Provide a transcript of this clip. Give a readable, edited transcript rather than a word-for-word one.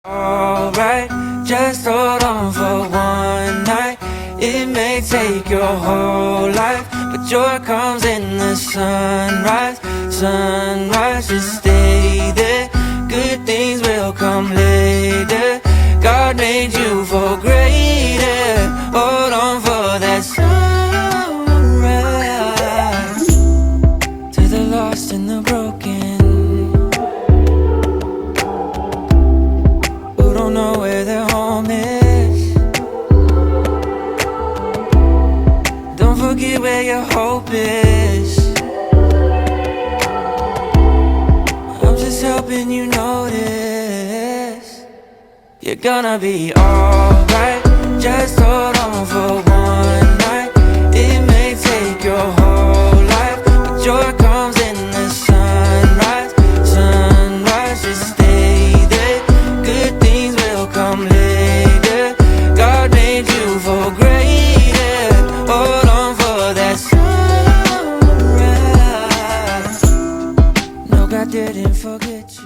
Alright, just hold on for one night. It may take your whole life, but joy comes in the sunrise. Sunrise, just stay there. Good things will come later. God made you for greater. Hold on for that sunrise. To the lost and the broken, don't know where their home is. Don't forget where your hope is. I'm just helping you notice. You're gonna be alright. Just hold on for one night. It may take your whole life, but joy comes in the sunrise. Sunrise, just stay there. Good things will come later. God made you for greater. Hold on for that sunrise. No, God didn't forget you.